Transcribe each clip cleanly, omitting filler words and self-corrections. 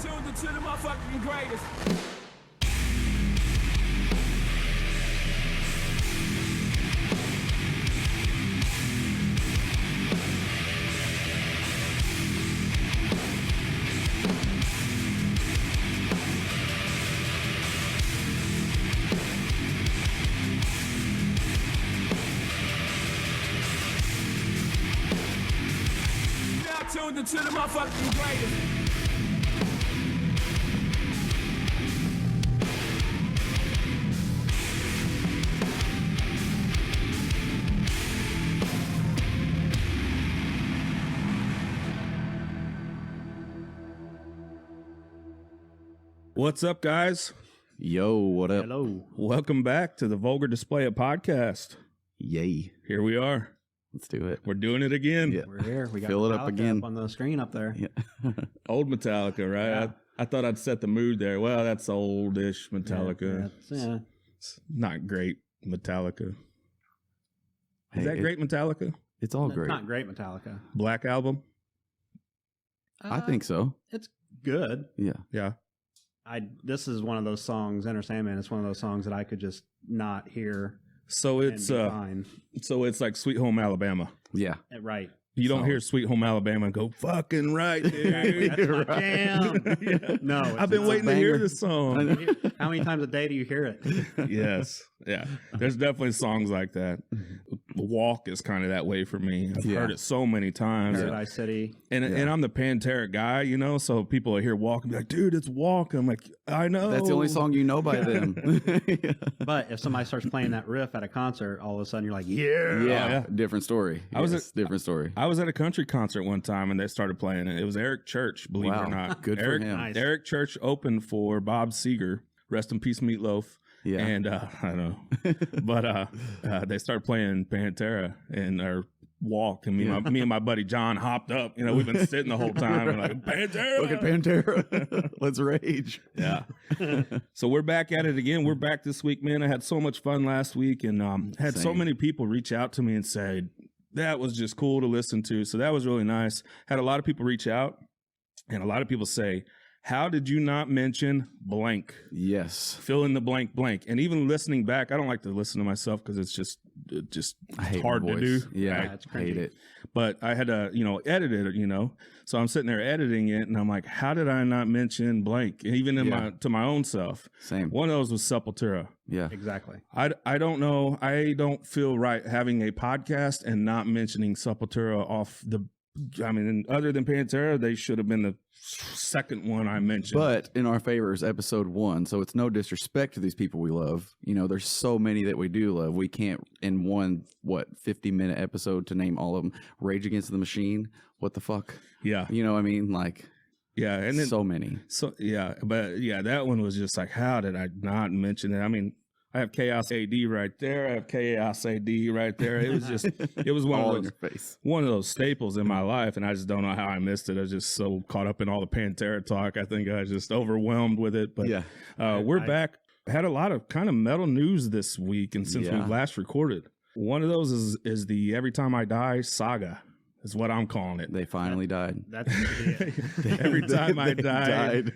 tuned into the motherfucking greatest. Tuned into the motherfucking greatest. What's up, guys? Yo, what up? Hello. Welcome back to the Vulgar Display of Podcast. Yay. Here we are. Let's do it. We're doing it again. Yeah. We're here. We got Fill it up Metallica again. on the screen up there. Yeah. Old Metallica, right? Yeah. I thought I'd set the mood there. Well, that's oldish Metallica. Yeah. It's not great Metallica. Hey, Is that great Metallica? It's all It's great. not great Metallica. Black Album? I think so. It's good. Yeah. Yeah. This is one of those songs, Enter Sandman, it's one of those songs that I could just not hear So and it's be fine. so it's like Sweet Home Alabama. Yeah. Right. You don't Solid. hear Sweet Home Alabama and go, fucking right, dude. That's my Right. jam. Yeah. No. I've been it's a waiting to hear banger. this song. How many times a day do you hear it? Yes. Yeah. There's definitely songs like that. Walk is kind of that way for me. I've Yeah. heard it so many times. Paradise City. And I'm the Pantera guy, you know, so people will hear Walk and be like, dude, it's Walk. I'm like, I know. That's the only song you know by them. Yeah. But if somebody starts playing that riff at a concert, all of a sudden you're like, yeah. Oh, yeah. Different story. I was Yes, different story. I was at a country concert one time and they started playing it. It was Eric Church, believe it or Wow. not. Good for Eric, him. Nice. Eric Church opened for Bob Seger. Rest in peace, Meatloaf. Yeah. And I don't know. But they started playing Pantera and or Walk, and me and my buddy John hopped up. You know, we've been sitting the whole time and like, Pantera. Look at Pantera. Let's rage. Yeah. So we're back at it again. We're back this week, man. I had so much fun last week and had so Same. many people reach out to me and say, that was just cool to listen to. So that was really nice. Had a lot of people reach out and a lot of people say, how did you not mention blank? Yes. Fill in the blank blank. And even listening back, I don't like to listen to myself because it's just I hate hard my to voice. do. Yeah. Right. It's I hate cringy. it. But I had to, edit it, So I'm sitting there editing it and I'm like, how did I not mention blank? And even in to my own self. Same. One of those was Sepultura. Yeah. Exactly. I don't know. I don't feel right having a podcast and not mentioning Sepultura off the. I mean, other than Pantera, they should have been the second one I mentioned. But in our favor is episode 1, so it's no disrespect to these people we love. There's so many that we do love. We can't in one 50-minute episode to name all of them. Rage Against the Machine. What the fuck? yeah, You know what I mean? Like yeah, and then so many. so yeah, but yeah, that one was just like, how did I not mention it? I mean, I have Chaos AD right there. I have Chaos AD right there. It was just, it was one All of in those. your face. One of those staples in my life, and I just don't know how I missed it. I was just so caught up in all the Pantera talk. I think I was just overwhelmed with it. But Yeah. we're back. Had a lot of kind of metal news this week, and since Yeah. we last recorded, one of those is the Every Time I Die saga, is what I'm calling it. They finally died. That's Every time I They died,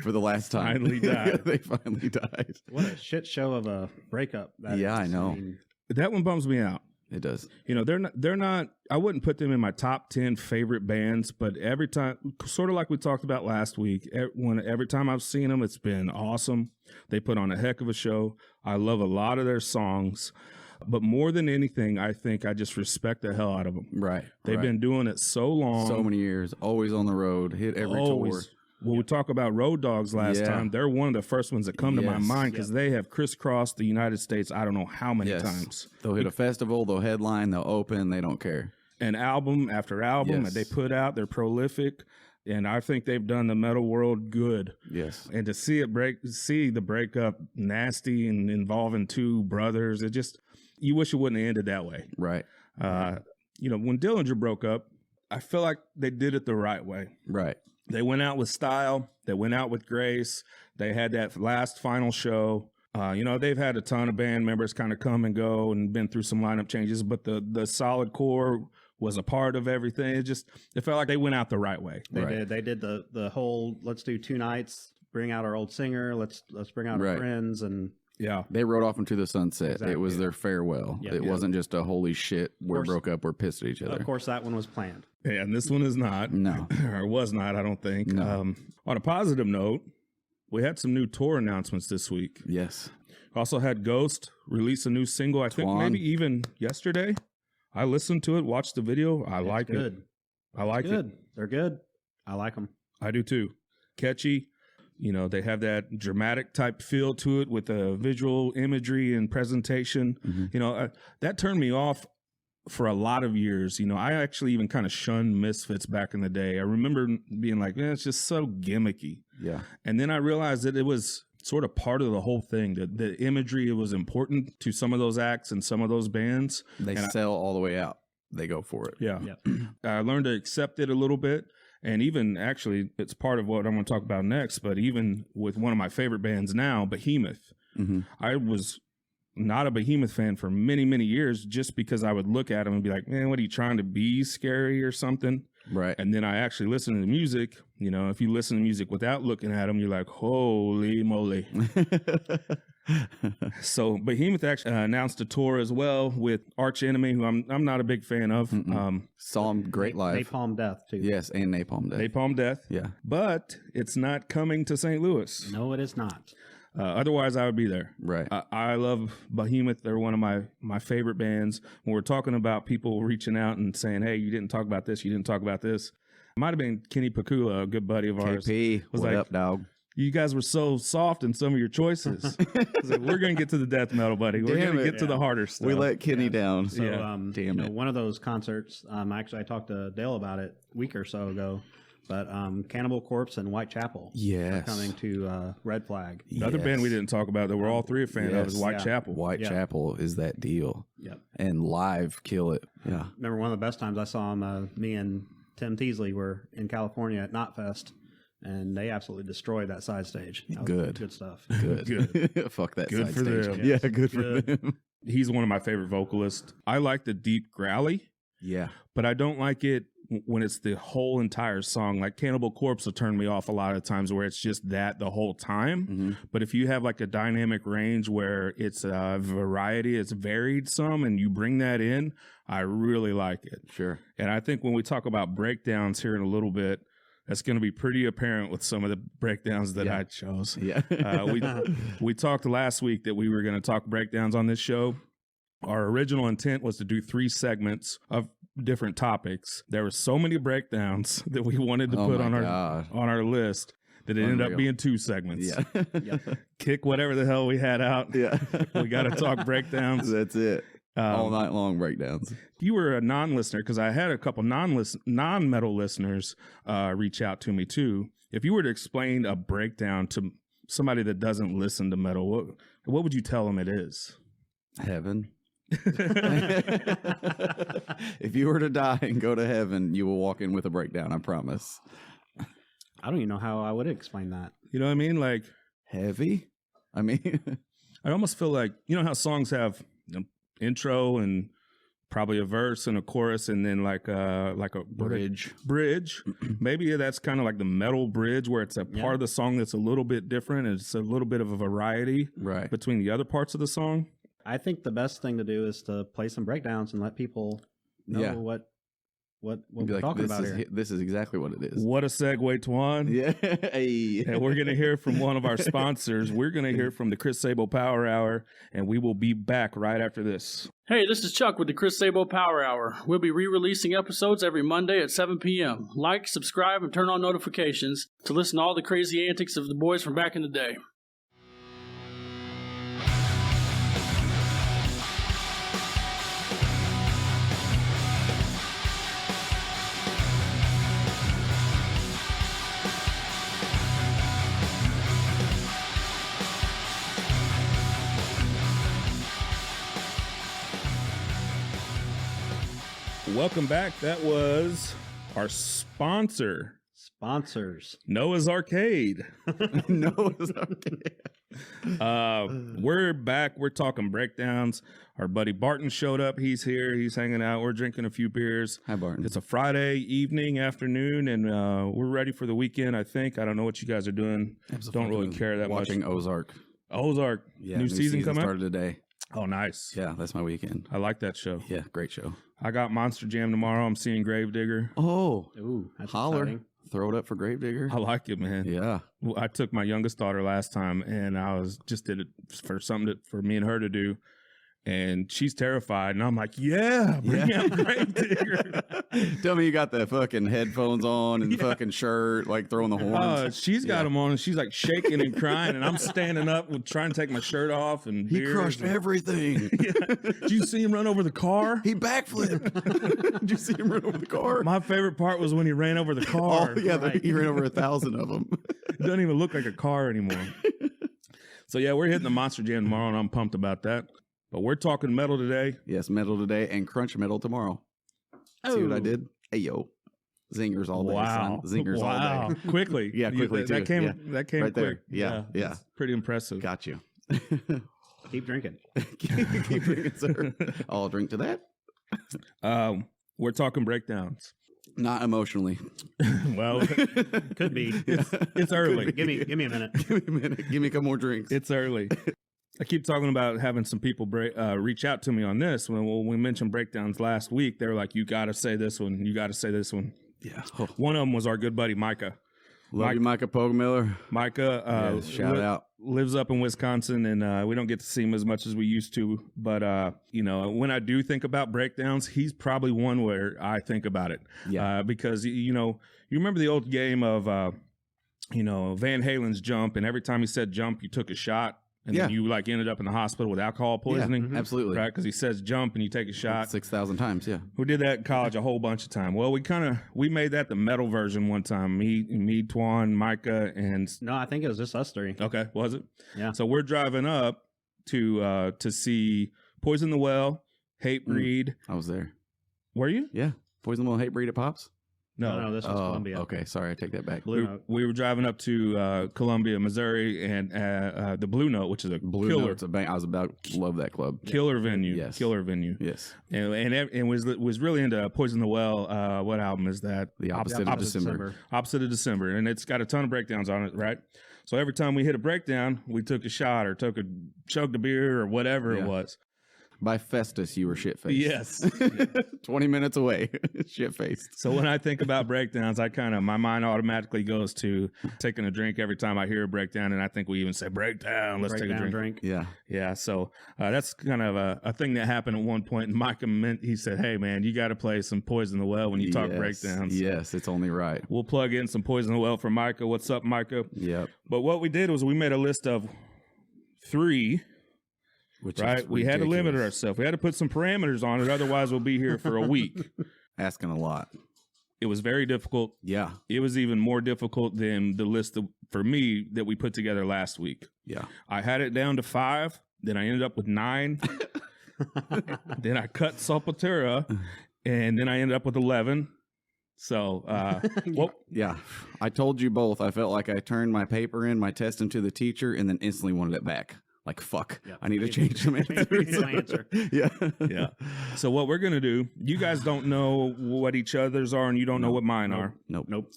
for the last time. finally died. They finally died. what a shit show of a breakup. That Yeah, is. I know. mean, That one bums me out. It does. They're not. I wouldn't put them in my top 10 favorite bands, but every time, sort of like we talked about last week, every time I've seen them, it's been awesome. They put on a heck of a show. I love a lot of their songs, but more than anything, I think I just respect the hell out of them. Right. They've been doing it so long, so many years, always on the road, hit every tour. When we talk about Road Dogs last Yeah. time, they're one of the first ones that come to my Yes. mind because they have crisscrossed the United States I don't know how many times. They'll hit a festival, they'll headline, they'll open, they don't care. And album after album Yes. that they put out, they're prolific. And I think they've done the metal world good. Yes. And to see the breakup nasty and involving two brothers, it just, you wish it wouldn't have ended that way. Right. When Dillinger broke up, I feel like they did it the right way. Right. They went out with style. They went out with grace. They had that last final show. They've had a ton of band members kind of come and go and been through some lineup changes, but the solid core was a part of everything. It felt like they went out the right way. They did the whole, let's do 2 nights, bring out our old singer, let's bring out our friends, and yeah, they rode off into the sunset. Exactly. It was their farewell. Yeah. It wasn't just a holy shit, we broke up, we're pissed at each other. Of course, that one was planned. Yeah, and this one is not. No. Or was not, I don't think. No. On a positive note, we had some new tour announcements this week. Yes. Also had Ghost release a new single, I think maybe even yesterday. I listened to it, watched the video. I like it. I like it. They're good. I like them. I do too. Catchy. You know, they have that dramatic type feel to it with the visual imagery and presentation. Mm-hmm. You know, that turned me off for a lot of years. You know, I actually even kind of shunned Misfits back in the day. I remember being like, it's just so gimmicky. Yeah. And then I realized that it was sort of part of the whole thing. The imagery, it was important to some of those acts and some of those bands. They sell all the way out. They go for it. Yeah. I learned to accept it a little bit. And even actually, it's part of what I'm going to talk about next. But even with one of my favorite bands now, Behemoth, I was not a Behemoth fan for many, many years just because I would look at them and be like, man, what are you trying to be, scary or something? Right. And then I actually listen to the music. You know, if you listen to music without looking at them, you're like, holy moly. So Behemoth actually announced a tour as well with Arch Enemy, who I'm not a big fan of. Saw him great live. Napalm Death, too. Yes, and Napalm Death. Napalm Death. Yeah. But it's not coming to St. Louis. No, it is not. Otherwise, I would be there. Right. I love Behemoth. They're one of my favorite bands. When we're talking about people reaching out and saying, hey, you didn't talk about this, you didn't talk about this. It might have been Kenny Pakula, a good buddy of ours. KP, was what like, up, dog? You guys were so soft in some of your choices. Like, we're going to get to the death metal, buddy. We're going to get to the harder stuff. We let Kenny down. So, damn it. One of those concerts, actually, I talked to Dale about it a week or so ago, but Cannibal Corpse and Whitechapel are coming to Red Flag. The other band we didn't talk about that we're all three a fan of is Whitechapel. Whitechapel is that deal. Yep. And live kill it. Yeah. Remember one of the best times I saw him, me and Tim Teasley were in California at Knotfest, and they absolutely destroyed that side stage. That was good stuff. Good. Fuck that good side for stage. them. Yeah, good for them. He's one of my favorite vocalists. I like the deep growly. Yeah. But I don't like it when it's the whole entire song. Like Cannibal Corpse will turn me off a lot of times where it's just that the whole time. But if you have like a dynamic range where it's a variety, it's varied some, and you bring that in, I really like it. Sure. And I think when we talk about breakdowns here in a little bit, that's going to be pretty apparent with some of the breakdowns that I chose. Yeah. We talked last week that we were going to talk breakdowns on this show. Our original intent was to do 3 segments of different topics. There were so many breakdowns that we wanted to put on our list that it ended up being 2 segments. Yeah. Kick whatever the hell we had out. Yeah. We got to talk breakdowns. That's it. All night long breakdowns. You were a non-listener, because I had a couple non-metal listeners reach out to me too. If you were to explain a breakdown to somebody that doesn't listen to metal, what would you tell them it is? Heaven. If you were to die and go to heaven, you will walk in with a breakdown, I promise. I don't even know how I would explain that. You know what I mean? Like, heavy? I mean, I almost feel like, you know how songs have intro and probably a verse and a chorus and then like a bridge. Maybe that's kind of like the metal bridge, where it's a part of the song that's a little bit different. And it's a little bit of a variety between the other parts of the song. I think the best thing to do is to play some breakdowns and let people know what we're talking about here. This is exactly what it is. What a segue, Twan. Yeah. Hey. And we're going to hear from one of our sponsors. We're going to hear from the Chris Sabo Power Hour, and we will be back right after this. Hey, this is Chuck with the Chris Sabo Power Hour. We'll be re-releasing episodes every Monday at 7 p.m. Like, subscribe, and turn on notifications to listen to all the crazy antics of the boys from back in the day. Welcome back. That was our sponsor. Sponsors. Noah's Arcade. Noah's Arcade. We're back. We're talking breakdowns. Our buddy Barton showed up. He's here. He's hanging out. We're drinking a few beers. Hi, Barton. It's a Friday evening, afternoon, and we're ready for the weekend, I think. I don't know what you guys are doing. Don't really care that much. Watching Ozark. Ozark. Yeah, new season coming started today. Oh, nice. Yeah, that's my weekend. I like that show. Yeah, great show. I got Monster Jam tomorrow. I'm seeing Gravedigger. Oh, Ooh, that's holler. exciting. Throw it up for Gravedigger. I like it, man. Yeah. Well, I took my youngest daughter last time, and I did it for something for me and her to do. And she's terrified, and I'm like, yeah, bring out Gravedigger. Tell me you got the fucking headphones on and the fucking shirt, like throwing the horns. She's got them on, and she's like shaking and crying, and I'm standing up with trying to take my shirt off. And He beers crushed and, everything. Yeah. Did you see him run over the car? He backflipped. Did you see him run over the car? My favorite part was when he ran over the car. Oh, yeah, he ran over 1,000 of them. It doesn't even look like a car anymore. So, yeah, we're hitting the Monster Jam tomorrow, and I'm pumped about that. But we're talking metal today. Yes, metal today and crunch metal tomorrow. See what I did? Hey, yo. Zingers all day, son. Zingers all day. Quickly. Yeah, quickly, That too. came Right quick. there. Yeah. It's pretty impressive. Got you. Keep drinking. Keep drinking, sir. I'll drink to that. We're talking breakdowns. Not emotionally. Well, Could be. it's early. Give me a minute. Give me a minute. Give me a couple more drinks. It's early. I keep talking about having some people reach out to me on this. When we mentioned breakdowns last week, they were like, you got to say this one. You got to say this one. Yeah. Oh. One of them was our good buddy, Micah. Love you, Micah Pogmiller. Micah Yes, shout out. lives up in Wisconsin, and we don't get to see him as much as we used to. But, when I do think about breakdowns, he's probably one where I think about it. Yeah. Because, you remember the old game of, Van Halen's Jump, and every time he said jump, you took a shot. And then you ended up in the hospital with alcohol poisoning. Yeah, absolutely. Right? Because he says jump and you take a shot. 6,000 times, yeah. We did that in college a whole bunch of time. Well, we made that the metal version one time. Me, Twan, Micah, and No, I think it was just us three. okay, was it? Yeah. So we're driving up to see Poison the Well, Hatebreed. I was there. Were you? Yeah. Poison the Well, Hatebreed at Pops? No, this was Columbia. Okay, sorry, I take that back. Blue Note. We were driving up to Columbia, Missouri, and the Blue Note, which is a Blue killer, Note's a bang. I was about to love that club. killer venue. Yes. Killer venue. Yes. And was really into Poison the Well. What album is that? The Opposite of December. Opposite of December, and it's got a ton of breakdowns on it, right? So every time we hit a breakdown, we took a shot or chugged a beer or whatever it was. By Festus, you were shit-faced. Yes. 20 minutes away. Shit-faced. So when I think about breakdowns, my mind automatically goes to taking a drink every time I hear a breakdown, and I think we even say breakdown. Let's take a drink. Yeah. Yeah. So that's kind of a thing that happened at one point. And Micah he said, "Hey man, you got to play some Poison the Well when you talk breakdowns." Yes, it's only right. We'll plug in some Poison the Well for Micah. What's up, Micah? Yep. But what we did was we made a list of 3. Which Right, we had to limit ourselves. We had to put some parameters on it, otherwise we'll be here for a week. Asking a lot. It was very difficult. Yeah. It was even more difficult than the list for me that we put together last week. Yeah. I had it down to 5, then I ended up with 9. Then I cut Sepultura, and then I ended up with 11. So, Yeah. I told you both. I felt like I turned my paper in, my test into the teacher, and then instantly wanted it back. Like, fuck, I need to change some answers. Yeah. Yeah. So what we're going to do, you guys don't know what each other's are, and you don't know what mine are. Nope.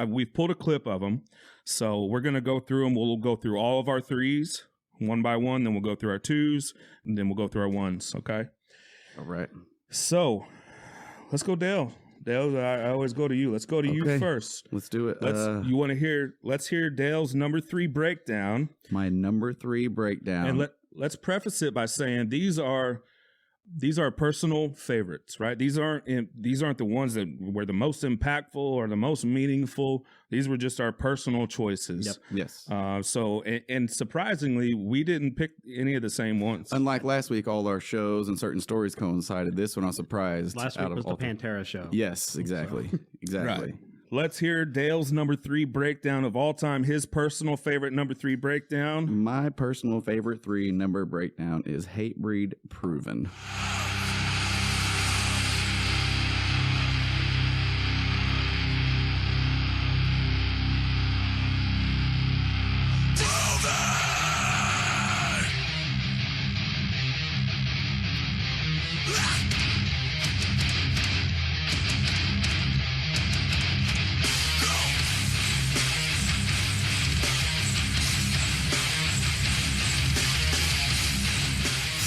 We've pulled a clip of them. So we're going to go through them. We'll go through all of our 3s one by one. Then we'll go through our 2s, and then we'll go through our 1s. Okay. All right. So let's go, Dale. Dale, I always go to you. Let's go to you first. Let's do it. Let's hear Dale's number 3 breakdown. My number 3 breakdown. And let's preface it by saying these are personal favorites, right? These aren't the ones that were the most impactful or the most meaningful. These were just our personal choices. Yep. Yes. So surprisingly, we didn't pick any of the same ones. Unlike last week, all our shows and certain stories coincided. This one, I was surprised. Last week was the Pantera show. Yes, exactly. Exactly. Right. Let's hear Dale's number 3 breakdown of all time. His personal favorite number 3 breakdown. My personal favorite 3 number breakdown is Hatebreed Proven.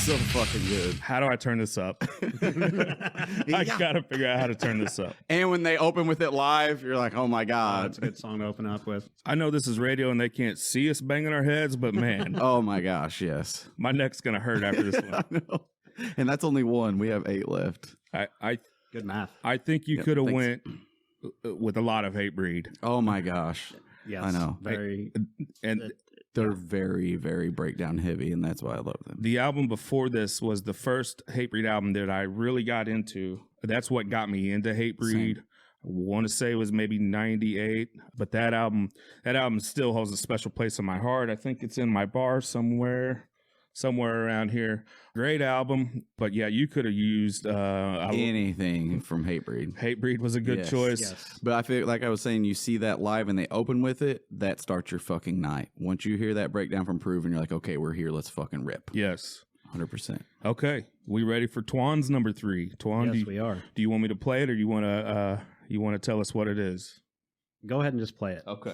So fucking good. How do I turn this up? I gotta figure out how to turn this up. And when they open with it live, you're like, oh my God. That's a good song to open up with. I know this is radio and they can't see us banging our heads, but man, Oh my gosh, yes. my neck's gonna hurt after this I one. know. And that's only one. We have 8 left. I Good math. think you Yep, could have thanks. went with a lot of Hatebreed. Oh my gosh. Yes, I know. Very. And They're very, very breakdown heavy, and that's why I love them. the album before this was the first Hatebreed album that I really got into. That's what got me into Hatebreed. Same. I want to say it was maybe 98, but that album still holds a special place in my heart. I think it's in my bar somewhere around here. Great album, but yeah, you could have used Anything from Hatebreed. Hatebreed was a good Yes. choice. Yes. But I feel like I was saying, you see that live and they open with it, that starts your fucking night. Once you hear that breakdown from Proven, you're like, okay, we're here. Let's fucking rip. Yes. 100%. Okay, we ready for Twan's number 3? Twan, Yes, we are. do you want me to play it, or you want to tell us what it is? Go ahead and just play it. Okay.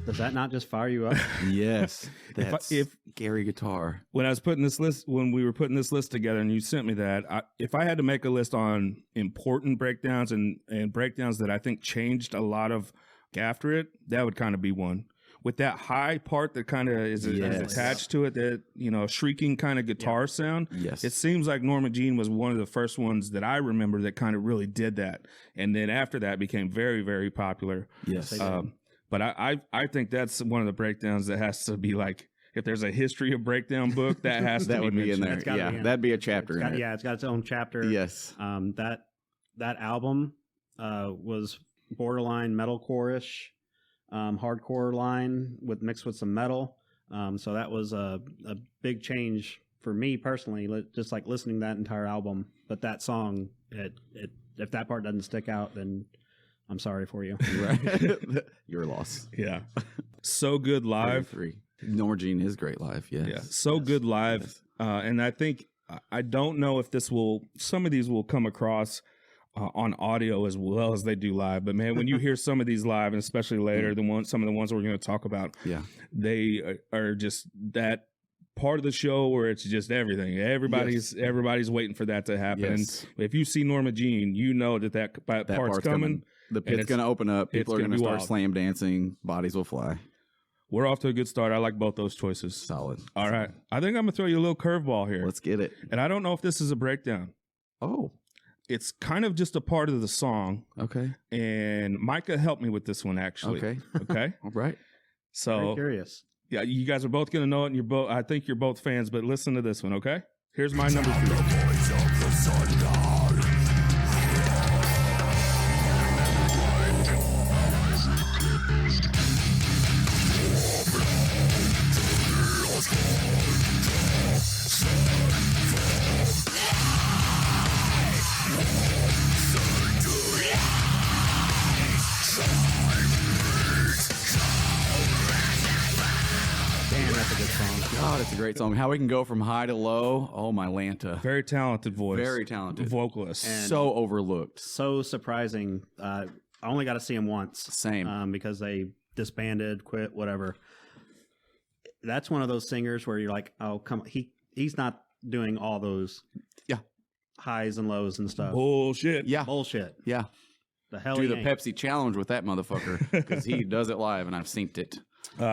Does that not just fire you up? Yes. That's if- Gary guitar. When we were putting this list together and you sent me that, if I had to make a list on important breakdowns and breakdowns that I think changed a lot of after it, that would kind of be one. With that high part that kind of is Yes. attached to it, that, shrieking kind of guitar sound. Yes. It seems like Norma Jean was one of the first ones that I remember that kind of really did that. And then after that became very, very popular. Yes. But I think that's one of the breakdowns that has to be like, if there's a history of breakdown book, that has to That would be in mentioned. there. That's gotta Yeah. be in That'd be a chapter in it. Yeah, it's got its own chapter. Yes. That album was borderline metalcore-ish, hardcore line mixed with some metal. So that was a big change for me personally, just like listening to that entire album. But that song, if that part doesn't stick out, then I'm sorry for you. Right. Your loss. Yeah. So good live. 33. Norma Jean is great live. Yes. Yeah. So good live. Yes. And I think, I don't know if some of these will come across on audio as well as they do live. But man, when you hear some of these live, and especially later, some of the ones we're going to talk about, Yeah. they are just that part of the show where it's just everything. Everybody's waiting for that to happen. Yes. And if you see Norma Jean, you know that part's coming. The and pit's going to open up. People are gonna going to be start wild. slam dancing. Bodies will fly. We're off to a good start. I like both those choices. Solid. All right. I think I'm going to throw you a little curveball here. Let's get it. And I don't know if this is a breakdown. Oh, It's kind of just a part of the song. okay. And Micah helped me with this one, actually. Okay. Okay. All right. Very So, curious. yeah, you guys are both going to know it. And I think you're both fans, but listen to this one, okay? Here's my number 3. Damn, that's a good song. God, it's a great song. How we can go from high to low. Oh, my Lanta. Very talented voice. Very talented. Vocalist. So overlooked. So surprising. I only got to see him once. Same. Because they disbanded, quit, whatever. That's one of those singers where you're like, oh, come on. He's not doing all those highs and lows and stuff. Bullshit. Yeah. Bullshit. Yeah. The hell Do he the ain't. Pepsi challenge with that motherfucker because he does it live and I've synced it.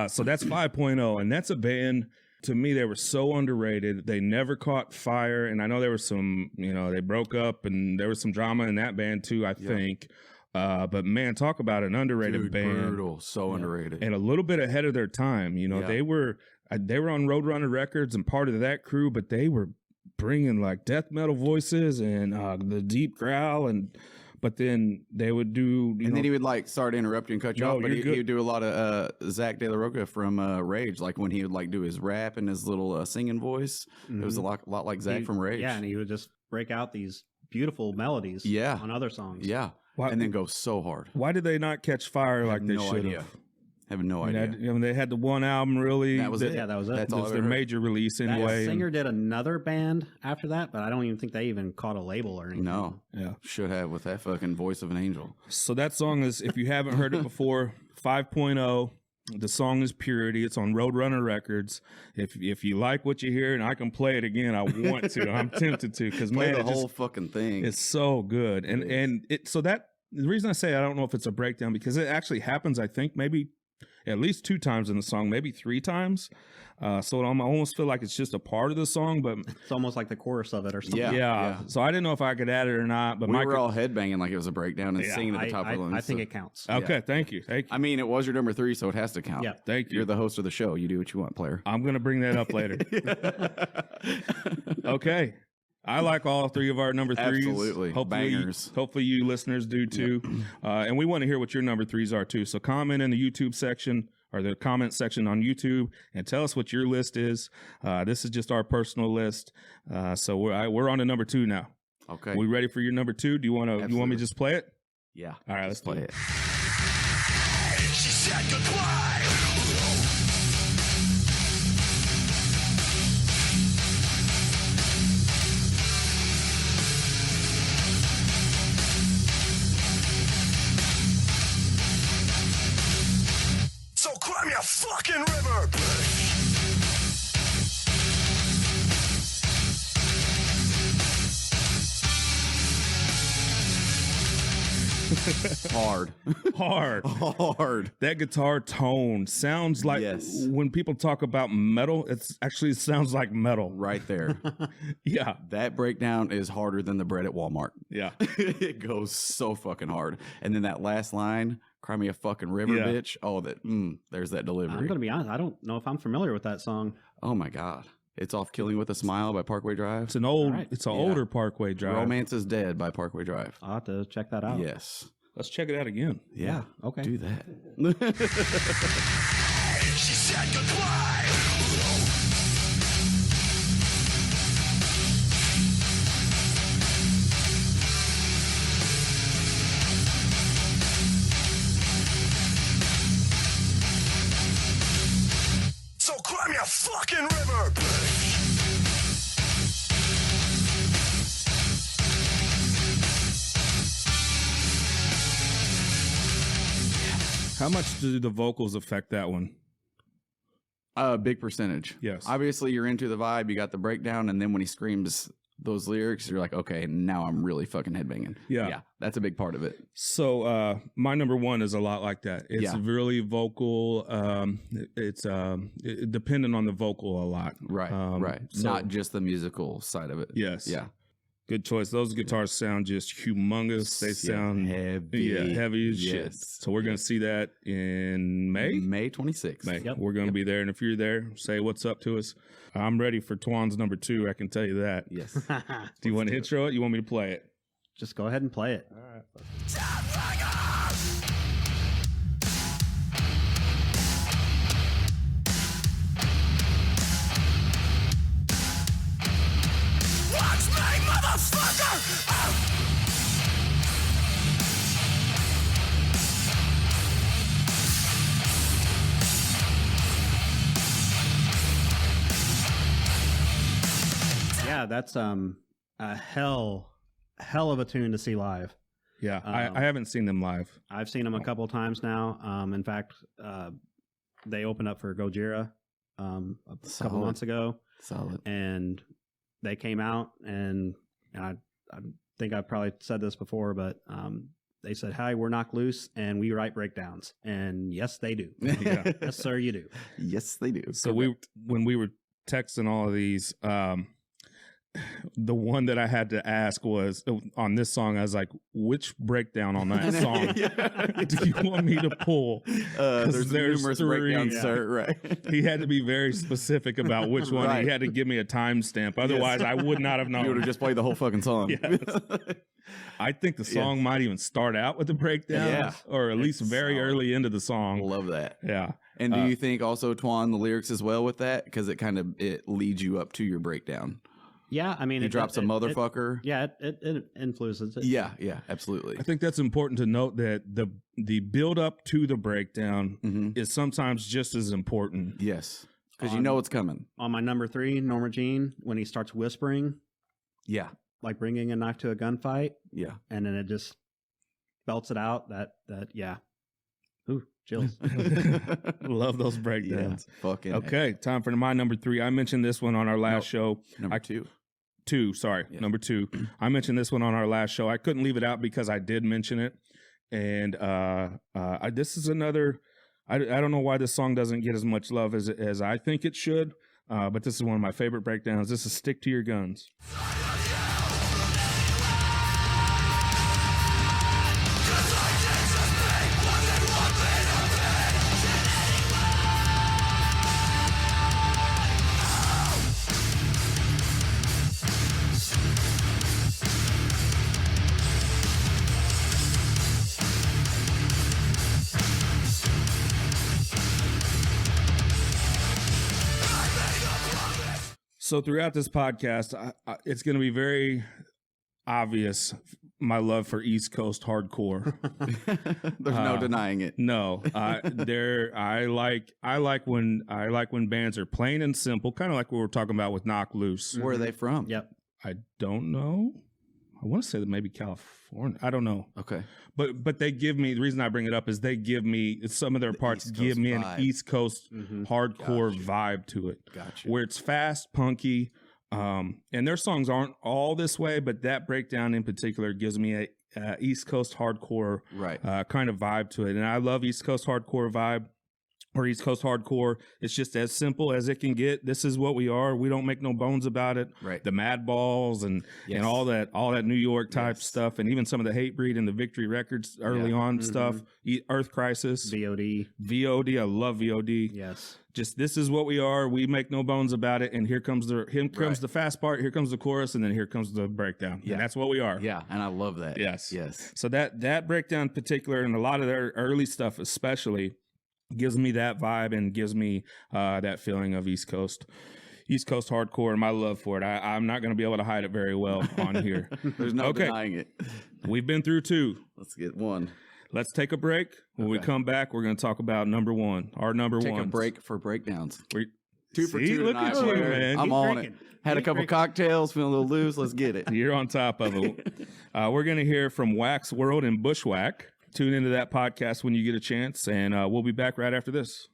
So that's 5.0, and that's a band. To me, they were so underrated. They never caught fire, and I know there was some, they broke up, and there was some drama in that band too, I think. But man, talk about an underrated Dude, band, brutal. So underrated. and a little bit ahead of their time. Yeah. They were on Roadrunner Records and part of that crew, but they were bringing like death metal voices and the deep growl and But then they would do, and then he would like start interrupting and cut you No, off. But you're he good. would do a lot of Zach De La Roca from Rage, like when he would like do his rap and his little singing voice. It was a lot like Zach from Rage. Yeah, and he would just break out these beautiful melodies. Yeah. On other songs. Yeah. Why- And then go so hard. why did they not catch fire like they no should idea. have? Have no I mean, idea. they had the one album really. That was it. Yeah, that was it. That's That all was I their ever heard. major release That anyway. singer did another band after that, but I don't even think they even caught a label or anything. No. Yeah. Should have with that fucking voice of an angel. So that song is, if you haven't heard it before, 5.0. The song is Purity. It's on Roadrunner Records. If you like what you hear, and I can play it again, I want to. I'm tempted to because Play man, the it just- whole fucking thing. it's so good. And it so that the reason I say I don't know if it's a breakdown because it actually happens. I think maybe at least 2 times in the song, maybe 3 times. So I almost feel like it's just a part of the song, but It's almost like the chorus of it or something. Yeah. yeah. So I didn't know if I could add it or not. But we Mike, were all headbanging like it was a breakdown and Yeah, singing at the top of the lungs. I think it counts. okay. Thank you. I mean, it was your number 3, so it has to count. Yeah. Thank you. You're the host of the show. You do what you want, player. I'm gonna bring that up later. Okay. I like all 3 of our number 3s. Absolutely. Bangers. Hopefully you listeners do too. And we want to hear what your number 3s are too. So comment in the YouTube section or the comment section on YouTube and tell us what your list is. This is just our personal list. So we're on to number 2 now. Okay. We ready for your number 2? Do you want me Absolutely. to just play it? Yeah. All right, let's play do it. She said goodbye. So climb your fucking river, bitch. Hard. Hard. Hard. That guitar tone sounds like Yes. when people talk about metal, it actually sounds like metal. Right there. Yeah. That breakdown is harder than the bread at Walmart. Yeah. It goes so fucking hard. And then that last line, cry me a fucking river, Yeah. bitch. Oh, there's that I'm delivery. going to be honest. I don't know if I'm familiar with that song. Oh my God. It's off Killing with a Smile by Parkway Drive. It's an old, All right. it's an Yeah. older Parkway Drive. Romance is Dead by Parkway Drive. I'll have to check that out. Yes. Let's check it out again. Yeah. Okay. Do that. She said goodbye. So climb your fucking river, bitch. How much do the vocals affect that one? Big percentage. Yes. Obviously, you're into the vibe. You got the breakdown, and then when he screams those lyrics, you're like, okay, now I'm really fucking headbanging. Yeah. That's a big part of it. So my number 1 is a lot like that. It's Yeah. really vocal. It's dependent on the vocal a lot. Right. Right. So, Not just the musical side of it. yes. Yeah. Good choice. Those guitars sound just humongous. They sound heavy. heavy as shit. Yes. So we're gonna see that in May. May 26th. May. Yep. We're gonna be there, and if you're there, say what's up to us. I'm ready for Twan's number 2. I can tell you that. Yes. Do you want to intro it? You want me to play it? Just go ahead and play it. Watch me, motherfucker! Yeah, that's a hell of a tune to see live. Yeah, Um, I haven't seen them live. I've seen them a couple times now. In fact, they opened up for Gojira a couple Solid. months ago, Solid. and they came out, and I think I've probably said this before, but they said, "Hi, we're Knocked Loose, and we write breakdowns." And yes, they do. Yeah. Yes, sir, you do. Yes, they do. So when we were texting all of these, the one that I had to ask was on this song. I was like, which breakdown on that song do you want me to pull? There's numerous three. breakdowns, sir. Right. He had to be very specific about which one. Right. He had to give me a timestamp. Otherwise, I would not have You would known. have just played the whole fucking song. Yes. I think the song might even start out with the breakdown, or at least very early into the song. Love that. Yeah. And do you think also, Twan, the lyrics as well with that? Because it leads you up to your breakdown. Yeah, I mean, He drops a motherfucker. It influences it. Yeah, absolutely. I think that's important to note that the build up to the breakdown is sometimes just as important. Yes, because you know it's coming. On my number 3, Norma Jean, when he starts whispering, Yeah, like bringing a knife to a gunfight, yeah. and then it just belts it out. Ooh, chills. Love those breakdowns. Fucking Okay, time for my number 3. I mentioned this one on our last show. Number 2. Number 2. I mentioned this one on our last show. I couldn't leave it out because I did mention it. And this is another, I don't know why this song doesn't get as much love as I think it should, but this is one of my favorite breakdowns. This is Stick to Your Guns. So throughout this podcast, it's going to be very obvious my love for East Coast hardcore. There's no denying it. No, I like when bands are plain and simple, kind of like what we were talking about with Knock Loose. Where are they from? Yep. I don't know. I want to say that maybe California. I don't know. Okay. But they give me, the reason I bring it up is they give me, some of their parts give me vibe. an East Coast hardcore vibe to it. Gotcha. Where it's fast, punky, and their songs aren't all this way, but that breakdown in particular gives me a East Coast hardcore kind of vibe to it. And I love East Coast hardcore vibe. Or East Coast hardcore. It's just as simple as it can get. This is what we are. We don't make no bones about it. Right. The Mad Balls and all that New York type stuff, and even some of the Hatebreed and the Victory Records early on stuff. Earth Crisis, VOD. I love VOD. Yes. Just this is what we are. We make no bones about it. And here comes the fast part. Here comes the chorus, and then here comes the breakdown. Yeah, and that's what we are. Yeah, and I love that. Yes. Yes. So that breakdown in particular, and a lot of their early stuff especially, gives me that vibe and gives me that feeling of East Coast hardcore and my love for it. I'm not going to be able to hide it very well on here. There's no denying it. We've been through 2. Let's get 1. Let's take a break. When we come back, we're going to talk about number 1. Our number 1. Take a break for breakdowns. 2 for 2 See, look tonight. at you, man. I'm Keep on drinking. it. Had a couple cocktails, feeling a little loose. Let's get it. You're on top of it. We're going to hear from Wax World and Bushwhack. Tune into that podcast when you get a chance, and we'll be back right after this.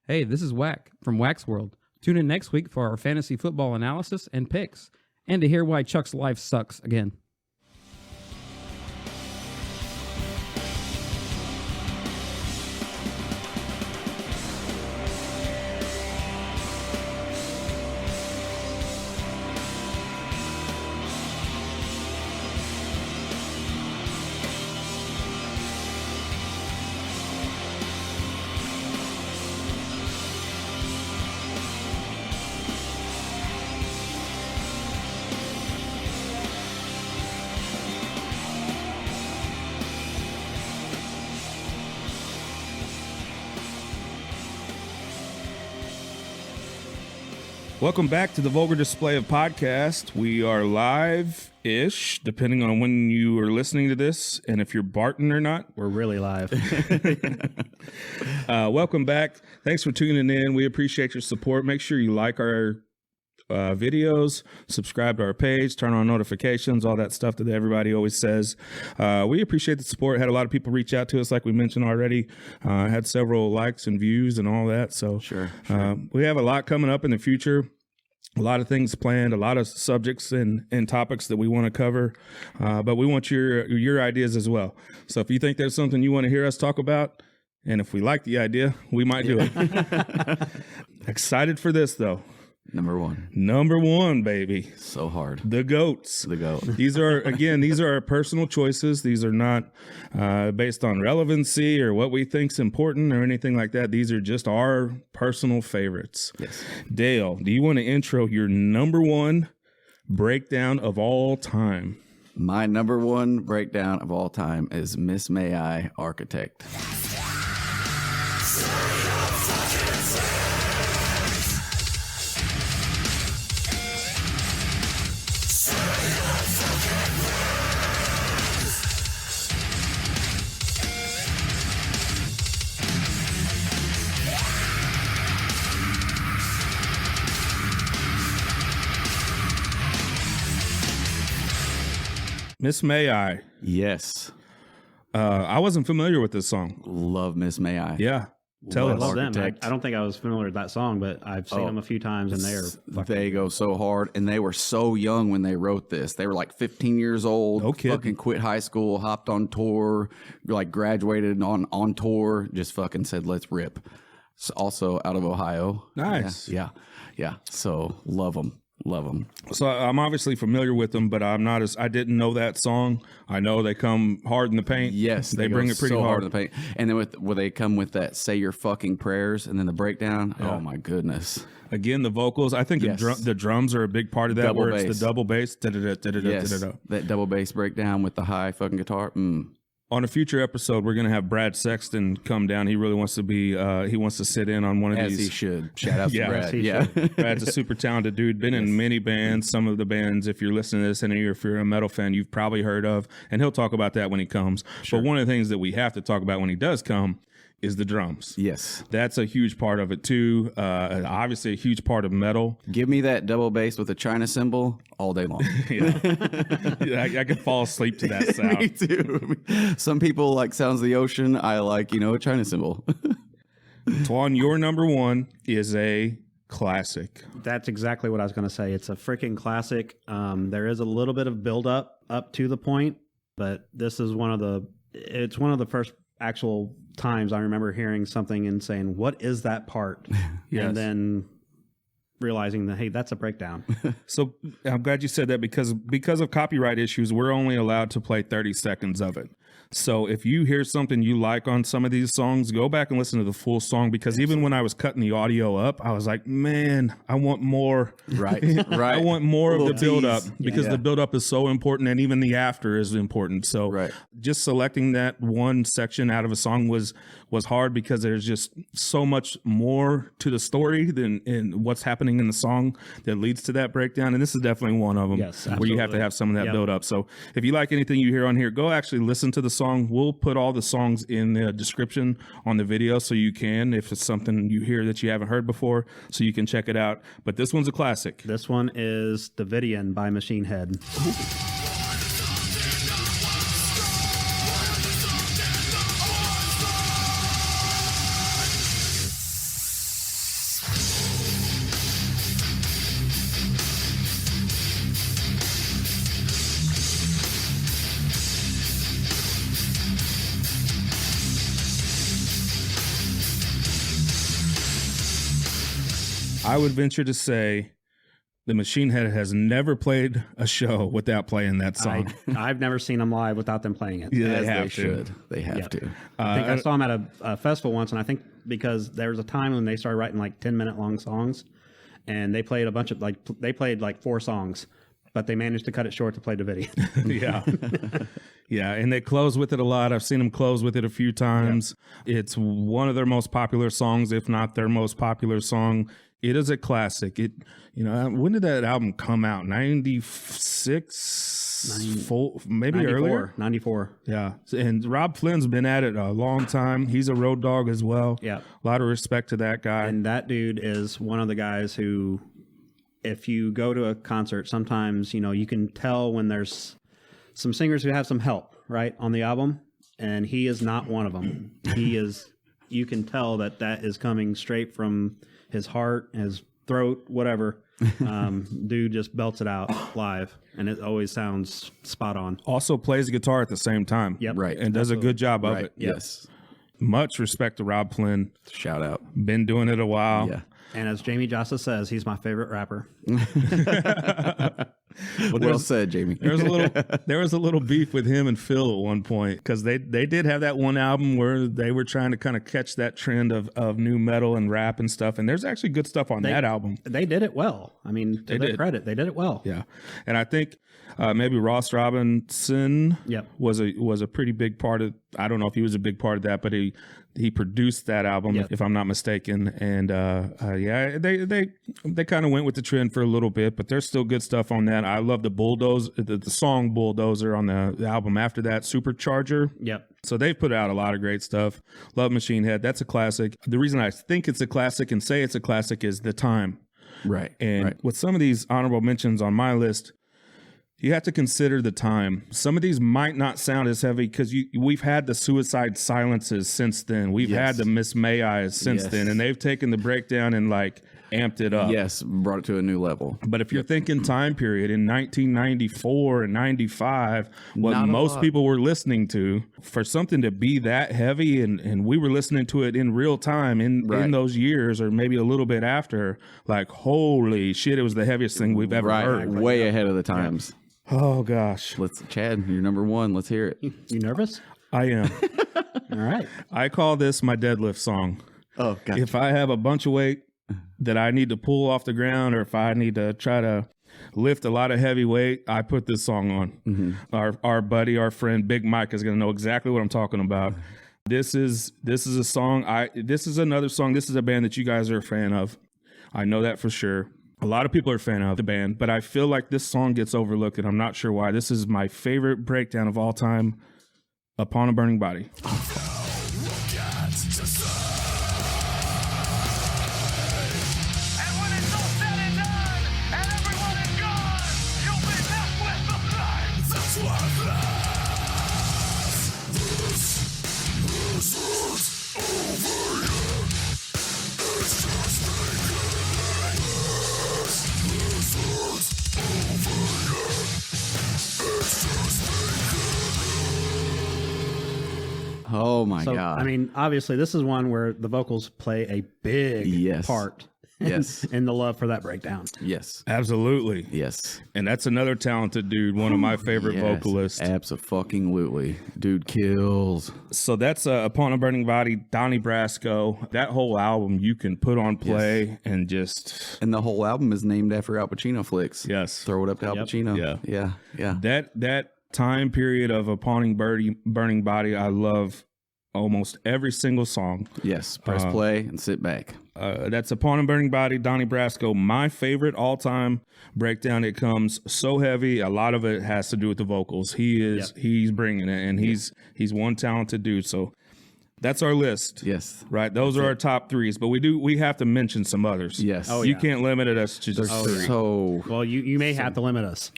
Hey, this is Whack from Wax World. Tune in next week for our fantasy football analysis and picks, and to hear why Chuck's life sucks again. Welcome back to the Vulgar Display of Podcast. We are live-ish, depending on when you are listening to this, and if you're Barton or not. We're really live. Welcome back. Thanks for tuning in. We appreciate your support. Make sure you like our videos, subscribe to our page, turn on notifications, all that stuff that everybody always says. We appreciate the support. Had a lot of people reach out to us, like we mentioned already. Had several likes and views and all that. So Sure. We have a lot coming up in the future. A lot of things planned, a lot of subjects and topics that we want to cover, but we want your ideas as well. So if you think there's something you want to hear us talk about, and if we like the idea, we might do it. Excited for this, though. Number one. Number one, baby. So hard. The GOATs. The GOAT. These are our personal choices. These are not based on relevancy or what we think's important or anything like that. These are just our personal favorites. Yes. Dale, do you want to intro your number one breakdown of all time? My number one breakdown of all time is Miss May I, Architect. Miss May I. Yes. I wasn't familiar with this song. Love Miss May I. Yeah. Tell I us. love them. Architect. I don't think I was familiar with that song, but I've seen them a few times, and They go so hard, and they were so young when they wrote this. They were like 15 years old. No kidding. Fucking quit high school, hopped on tour, like graduated on tour, just fucking said, let's rip. So also out of Ohio. Nice. Yeah. So love them. Love them. So I'm obviously familiar with them, but I didn't know that song. I know they come hard in the paint. Yes, they bring go it pretty so hard. in the paint. And then where they come with that "Say Your Fucking Prayers" and then the breakdown. Yeah. Oh my goodness! Again, the vocals. I think Yes. the drums are a big part of that. Double where it's bass. the double bass. Yes, that double bass breakdown with the high fucking guitar. On a future episode, we're gonna have Brad Sexton come down. He really wants to be. He wants to sit in on one of As these. he should. Shout out to Yeah. Brad. As he Yeah. Brad's a super talented dude. Been in many bands. Some of the bands, if you're listening to this, and if you're a metal fan, you've probably heard of. And he'll talk about that when he comes. But one of the things that we have to talk about when he does come is the drums. Yes. That's a huge part of it too. Obviously, a huge part of metal. Give me that double bass with a China cymbal all day long. Yeah, I could fall asleep to that sound. Me too. Some people like sounds of the ocean. I like, a China cymbal. Twan, your number one is a classic. That's exactly what I was going to say. It's a freaking classic. There is a little bit of build up to the point, but this is one of the first actual times I remember hearing something and saying, "What is that part?" Yes. And then realizing that, hey, that's a breakdown. So I'm glad you said that because of copyright issues, we're only allowed to play 30 seconds of it. So if you hear something you like on some of these songs, go back and listen to the full song, because even when I was cutting the audio up, I was like, man, I want more. Right. I want more of the build up, tease. because Yeah. the build up is so important, and even the after is important. So Right. just selecting that one section out of a song was hard, because there's just so much more to the story than in what's happening in the song that leads to that breakdown. And this is definitely one of them, Yes, where you have to absolutely. have some of that Yep. build up. So if you like anything you hear on here, go actually listen to the song. We'll put all the songs in the description on the video, so you can, if it's something you hear that you haven't heard before, so you can check it out. But this one's a classic. This one is Davidian by Machine Head. I would venture to say the Machine Head has never played a show without playing that song. I've never seen them live without them playing it. Yeah, As they they have to. should. They have Yeah. to. I think I saw them at a festival once, and I think because there was a time when they started writing like 10-minute long songs, and they played a bunch of they played like 4 songs, but they managed to cut it short to play Davidian. Yeah. Yeah, and they close with it a lot. I've seen them close with it a few times. It's one of their most popular songs, if not their most popular song. It is a classic. When did that album come out? 96? Maybe 94, earlier? 94. Yeah. And Rob Flynn's been at it a long time. He's a road dog as well. Yeah. A lot of respect to that guy. And that dude is one of the guys who, if you go to a concert, sometimes, you can tell when there's some singers who have some help, right, on the album. And he is not one of them. You can tell that is coming straight from his heart, his throat, whatever. Dude just belts it out live, and it always sounds spot on. Also plays guitar at the same time. Yep. Right. And does a good job of Right. it. Yes. much respect to Rob Flynn. Shout out. Been doing it a while. Yeah. And as Jamie Jossa says, he's my favorite rapper. Well said, Jamie. There was a little beef with him and Phil at one point because they did have that one album where they were trying to kind of catch that trend of new metal and rap and stuff. And there's actually good stuff on that album. They did it well. I mean, to their credit, they did it well. Yeah, and I think maybe Ross Robinson Yep. was a pretty big part of. I don't know if he was a big part of that, but he produced that album, Yep. if I'm not mistaken. And yeah, they kind of went with the trend for a little bit, but there's still good stuff on that. I love the song Bulldozer on the album after that, Supercharger. Yep. So they've put out a lot of great stuff. Love Machine Head, that's a classic. The reason I think it's a classic and say it's a classic is the time. Right. And right. with some of these honorable mentions on my list, you have to consider the time. Some of these might not sound as heavy because we've had the Suicide Silences since then. We've had the Miss May Eyes since then, and they've taken the breakdown and like amped it up. Yes, brought it to a new level. But if you're thinking time period in 1994 and 95, what Not a most lot. people were listening to, for something to be that heavy, and we were listening to it in real time in those years or maybe a little bit after, like, holy shit, it was the heaviest thing we've ever heard. Way ahead of the times. Oh, gosh. Chad, you're number one. Let's hear it. You nervous? I am. All right. I call this my deadlift song. Oh, God. If I have a bunch of weight that I need to pull off the ground, or if I need to try to lift a lot of heavy weight, I put this song on. Mm-hmm. Our buddy, our friend, Big Mike is going to know exactly what I'm talking about. This is a song. This is another song. This is a band that you guys are a fan of. I know that for sure. A lot of people are a fan of the band, but I feel like this song gets overlooked, and I'm not sure why. This is my favorite breakdown of all time, Upon a Burning Body. Oh, my So, God. I mean, obviously, this is one where the vocals play a big part Yes. in the love for that breakdown. Yes. Absolutely. Yes. And that's another talented dude, one of my favorite vocalists. Absolutely. Dude kills. So that's Upon a Burning Body, Donnie Brasco. That whole album you can put on play and just... And the whole album is named after Al Pacino flicks. Yes. Throw it up to Al Pacino. Yeah. That time period of Upon a Burning Body, I love almost every single song. Yes. Press play and sit back. That's Upon a Burning Body, Donnie Brasco. My favorite all-time breakdown. It comes so heavy. A lot of it has to do with the vocals. He's bringing it, and he's one talented dude. So that's our list. Yes. Right. Those are our top threes, but we have to mention some others. Yes. You can't limit us to just three. So Well, you may have to limit us.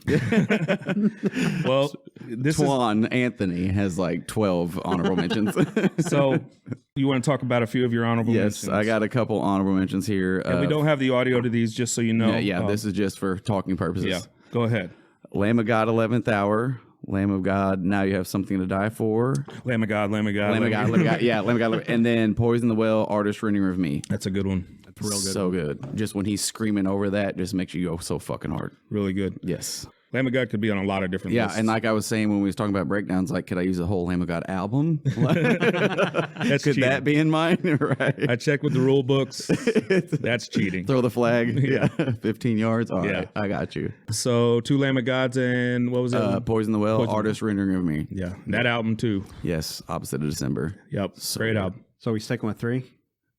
Well, this Twan Anthony has like 12 honorable mentions. is so. You want to talk about a few of your honorable Yes, mentions? I got a couple honorable mentions here. And we don't have the audio to these, just so you know. Yeah, this is just for talking purposes. Yeah, go ahead. Lamb of God, 11th Hour. Lamb of God, Now You Have Something to Die For. Lamb of God, Lamb of God. Lamb of God. Yeah, Lamb of God. And then Poison the Well, Artist Rendering of Me. That's a good one. That's real good. So good. Just when he's screaming over that, just makes you go so fucking hard. Really good. Yes. Lamb of God could be on a lot of different lists. And like I was saying when we was talking about breakdowns, like, could I use a whole Lamb of God album? That's Could cheating. that be in mine? Right. I checked with the rule books. That's cheating. Throw the flag. Yeah. 15 yards. All right. Yeah. I got you. So 2 Lamb of Gods and what was it? Poison the Well, Poison the Artist Rendering of Me. Yeah, that album too. Yes. Opposite of December. Yep, great album. So we sticking with 3?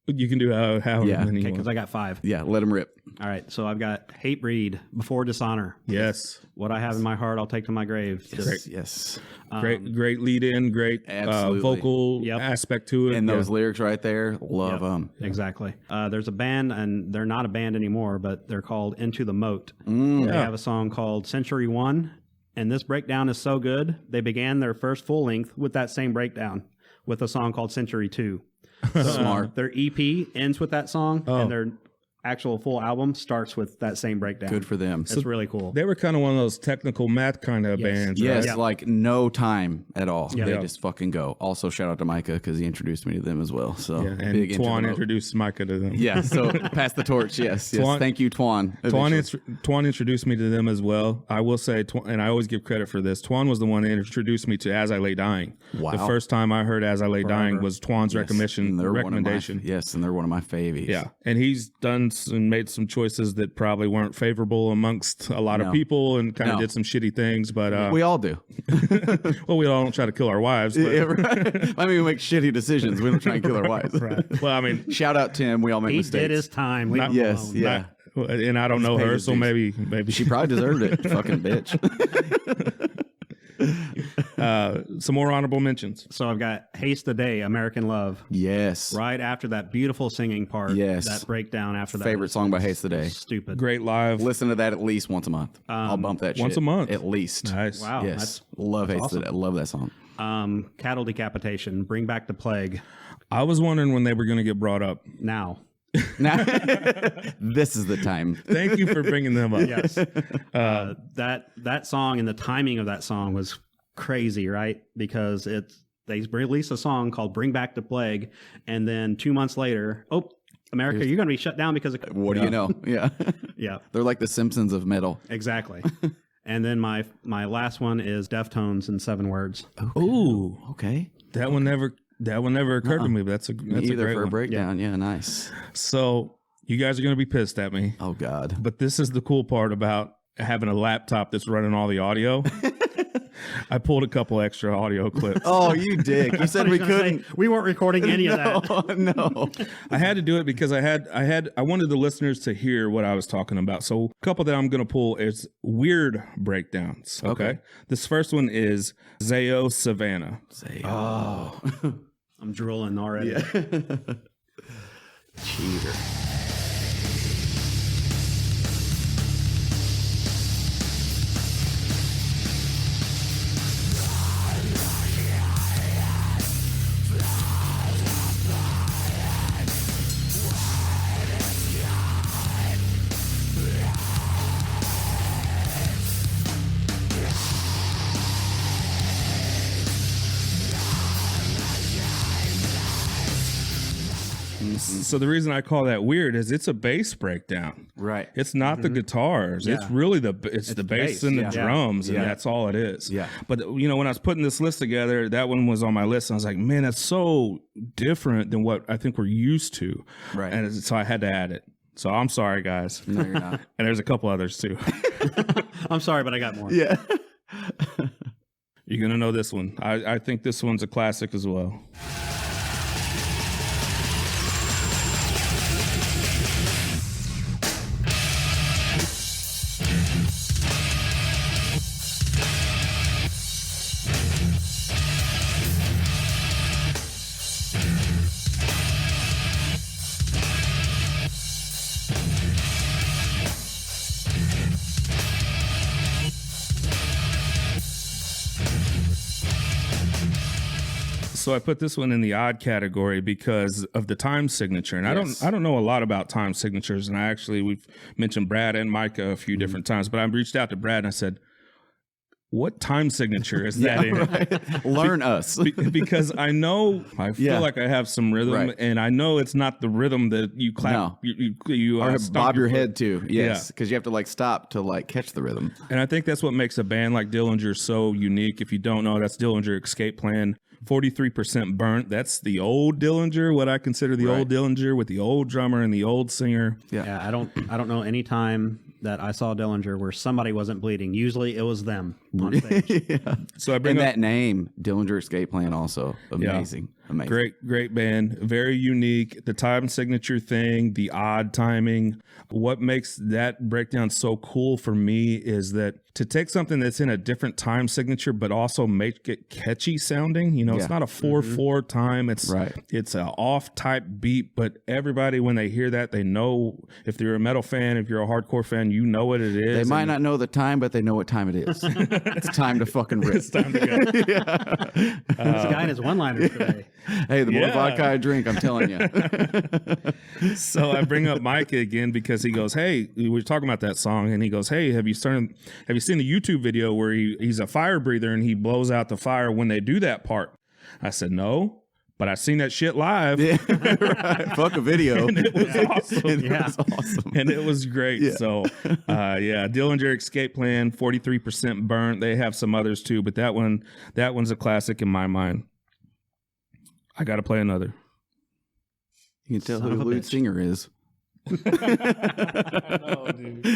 You can do however Yeah. many you Okay, because want. I got 5. Yeah. Let him rip. All right, so I've got Hate Breed, Before Dishonor. Yes, What I Have in My Heart, I'll Take to My Grave. Just, Yes. great lead in, great Absolutely. vocal Yep. aspect to it. And those lyrics right there, love them. Exactly. There's a band, and they're not a band anymore, but they're called Into the Moat. Mm. They have a song called Century 1, and this breakdown is so good, they began their first full length with that same breakdown, with a song called Century 2. Smart. Their EP ends with that song, and their actual full album starts with that same breakdown. Good for them. It's really cool. They were kind of one of those technical math kind of bands. Yes, right? like no time at all. Yeah. They Yeah. just fucking go. Also, shout out to Micah because he introduced me to them as well. So Yeah, and big Twan intro. introduced Micah to them. Yeah, so pass the torch. Yes, yes. Twan- Thank you, Twan. Twan introduced me to them as well. I will say, and I always give credit for this, Twan was the one that introduced me to As I Lay Dying. Wow. The first time I heard As I Lay Dying was Twan's And recommendation. Yes, and they're one of my favies. Yeah, and he's done and made some choices that probably weren't favorable amongst a lot of people, and kind of did some shitty things. But we all do. well, we all don't try to kill our wives. But, Yeah, right. I mean, we make shitty decisions. We don't try and kill our wives. right. Well, I mean, Shout out Tim. We all make He mistakes. did his time. Leave him Yes, alone. yeah. and I don't know paid her, his so dues. maybe She probably deserved it. Fucking bitch. some more honorable mentions. So I've got Haste the Day, American Love. Yes. Right after that beautiful singing part. Yes. That breakdown after that. Favorite was song by Haste the Day. Stupid. Great live. Listen to that at least once a month. I'll bump that shit. once a month? At least. Nice. Wow. Yes. Love Haste the Day. Love that song. Cattle Decapitation, Bring Back the Plague. I was wondering when they were going to get brought up. Now. Now, this is the time. Thank you for bringing them up. Yes. That song and the timing of that song was crazy, right? Because they released a song called Bring Back the Plague, and then 2 months later, America, you're going to be shut down because of... What do you know? Yeah. Yeah, They're like the Simpsons of metal. exactly. And then my last one is Deftones in 7 words. Ooh, Okay. that one never occurred to me. But that's a Either great for a one. breakdown. Yeah, nice. So you guys are going to be pissed at me, Oh, God. but this is the cool part about having a laptop that's running all the audio. I pulled a couple extra audio clips. Oh, you dick. You said we couldn't. We weren't recording any of that. No. I had to do it because I wanted the listeners to hear what I was talking about. So a couple that I'm going to pull is weird breakdowns. Okay. This first one is Zayo Savannah. Oh. I'm drooling already. Cheater. So the reason I call that weird is it's a bass breakdown. Right. It's not the guitars. It's really the bass bass, and the yeah. drums, and Yeah. that's all it is. Yeah. But when I was putting this list together, that one was on my list. And I was like, man, that's so different than what I think we're used to. Right. And so I had to add it. So I'm sorry, guys. No, you're not. And there's a couple others too. I'm sorry, but I got more. Yeah. You're gonna know this one. I think this one's a classic as well. So I put this one in the odd category because of the time signature, and Yes. I don't know a lot about time signatures. And we've mentioned Brad and Micah a few different times, but I reached out to Brad and I said, "What time signature is that in?" Right. Learn us. Because I feel Yeah. like I have some rhythm, Right. and I know it's not the rhythm that you clap. No. You Or stomp bob your foot. head too. Yes. Because you have to like stop to like catch the rhythm. And I think that's what makes a band like Dillinger so unique. If you don't know, that's Dillinger Escape Plan. 43% burnt. That's the old Dillinger, what I consider the old Dillinger with the old drummer and the old singer. Yeah, I don't know any time that I saw Dillinger where somebody wasn't bleeding. Usually it was them on stage. Yeah. So I bring And up that name, Dillinger Escape Plan, also amazing. Amazing. great band, very unique. The time signature thing, the odd timing. What makes that breakdown so cool for me is that to take something that's in a different time signature, but also make it catchy sounding. It's not a 4/4 time. It's Right. It's an off type beat, but everybody when they hear that, they know. If you're a metal fan, if you're a hardcore fan, you know what it is. They might not know the time, but they know what time it is. It's time to fucking rip. It's time to go. This guy and his one-liners today. Hey, the more Yeah. vodka I drink, I'm telling you. So I bring up Micah again because he goes, "Hey, we were talking about that song," and he goes, "Hey, have you seen the YouTube video where he's a fire breather and he blows out the fire when they do that part?" I said, "No, but I seen that shit live." Yeah, right. Fuck a video. And it was awesome. It was awesome. And it was great. Yeah. So, Dillinger Escape Plan, 43% burnt. They have some others too, but that one's a classic in my mind. I got to play another. You can tell Son who of the a lead bitch. singer is. No, dude.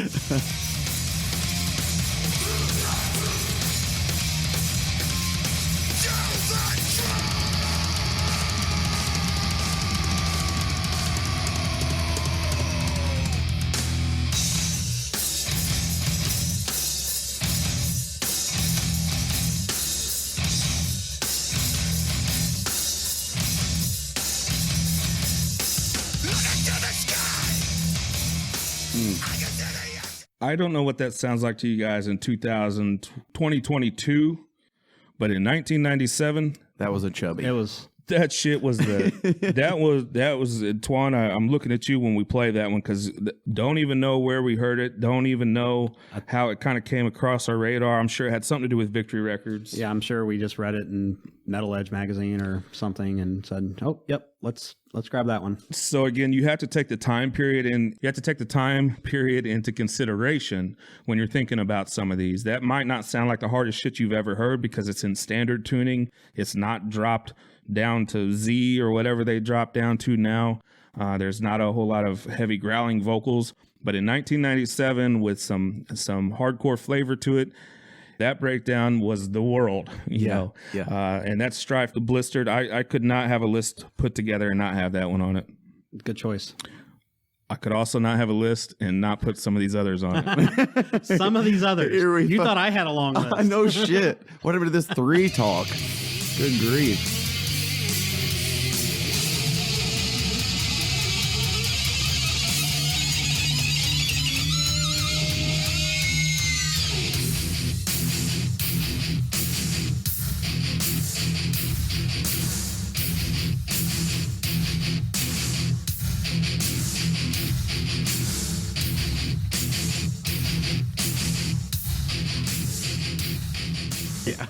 I don't know what that sounds like to you guys in 2022, but in 1997, That was a chubby. It was that shit was that was Twan. I'm looking at you when we play that one because don't even know where we heard it. Don't even know how it kind of came across our radar. I'm sure it had something to do with Victory Records. yeah. I'm sure we just read it in Metal Edge magazine or something and said, "Oh, yep, let's grab that one." So again, you have to take the time period into consideration when you're thinking about some of these. That might not sound like the hardest shit you've ever heard because it's in standard tuning. It's not dropped down to Z or whatever they drop down to now. There's not a whole lot of heavy growling vocals, but in 1997 with some hardcore flavor to it, that breakdown was the world, you know. yeah. And that Strife Blistered, I could not have a list put together and not have that one on it. Good choice. I could also not have a list and not put some of these others on it. Some of these others. Here we You go. thought I had a long list. I know shit. What happened to this 3 talk? Good grief.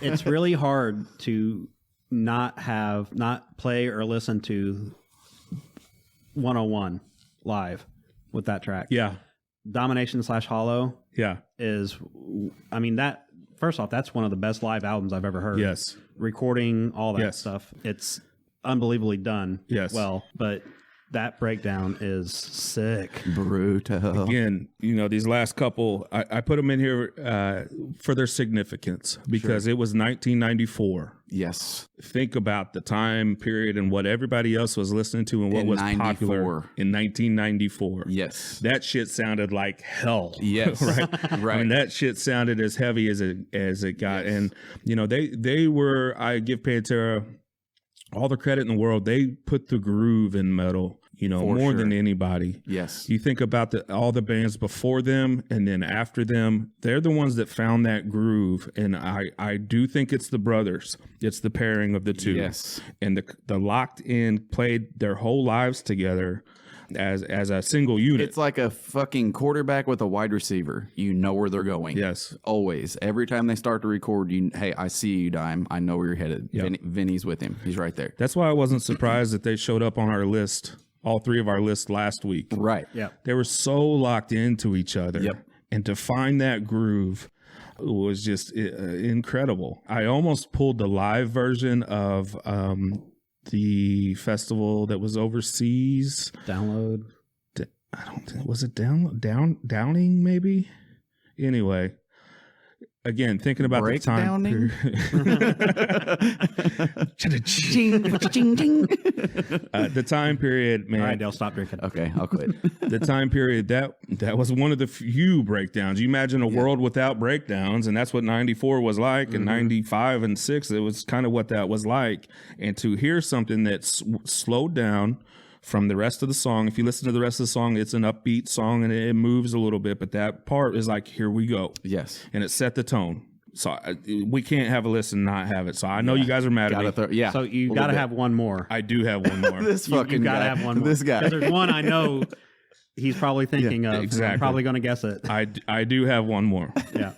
It's really hard to not play or listen to 101 live with that track. Yeah. Domination / Hollow Yeah. is, I mean, that first off, that's one of the best live albums I've ever heard. Yes. Recording, all that Yes. stuff. It's unbelievably done. Yes. Well, but that breakdown is sick. Brutal. Again, these last couple, I put them in here for their significance because it was 1994. Yes. Think about the time period and what everybody else was listening to and what In was 94. popular in 1994. Yes. That shit sounded like hell. Yes. Right. Right. I mean, that shit sounded as heavy as it got. Yes. And, they were, I give Pantera all the credit in the world. They put the groove in metal, For more sure. than anybody. Yes. You think about all the bands before them and then after them, they're the ones that found that groove. And I do think it's the brothers. It's the pairing of the two. Yes. And the Locked In played their whole lives together as a single unit. It's like a fucking quarterback with a wide receiver. You know where they're going. Yes. Always. Every time they start to record, hey, I see you, Dime. I know where you're headed. Yep. Vinny's with him. He's right there. That's why I wasn't surprised that they showed up on our list, all 3 of our lists last week. Right. Yeah. They were so locked into each other. Yep. And to find that groove was just incredible. I almost pulled the live version of the festival that was overseas. Download. I don't think, was it Downing maybe? Anyway, again, thinking about the time Breakdowning? period. The time period, man. All right, Dale, stop drinking. Okay, I'll quit. The time period that was one of the few breakdowns. You imagine a world without breakdowns, and that's what 94 was like, and 95 and 6, it was kind of what that was like. And to hear something that's slowed down from the rest of the song, if you listen to the rest of the song, it's an upbeat song and it moves a little bit, but that part is like, here we go. Yes. And it set the tone. So we can't have a list and not have it. So I know you guys are mad at me. Yeah. So you a got to little have one more. I do have one more. This You fucking got to guy. have one more. This guy. 'Cause there's one I know he's probably thinking of. exactly. I'm probably going to guess it. I do have one more. Yeah.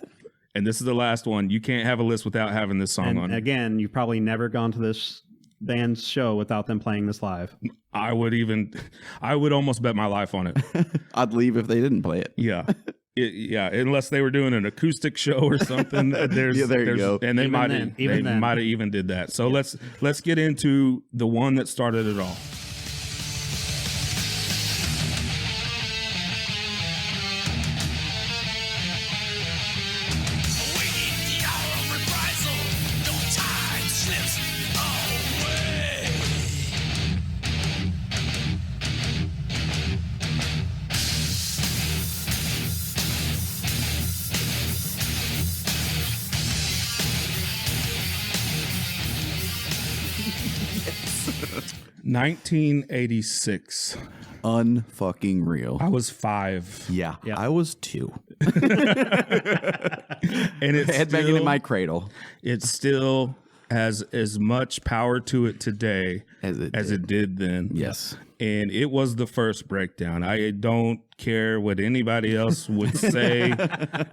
And this is the last one. You can't have a list without having this song And on it. again, you've probably never gone to this band's show without them playing this live. I would almost bet my life on it. I'd leave if they didn't play it. Yeah. Yeah, unless they were doing an acoustic show or something. There you go. And they Even might then, have even then. even did that. So let's get into the one that started it all. Yes. 1986. Unfucking real. I was 5. Yeah, Yeah. I was 2. And it's Headbanging in my cradle. it still has as much power to it today As it as it did then. Yes. And it was the first breakdown. I don't care what anybody else would say.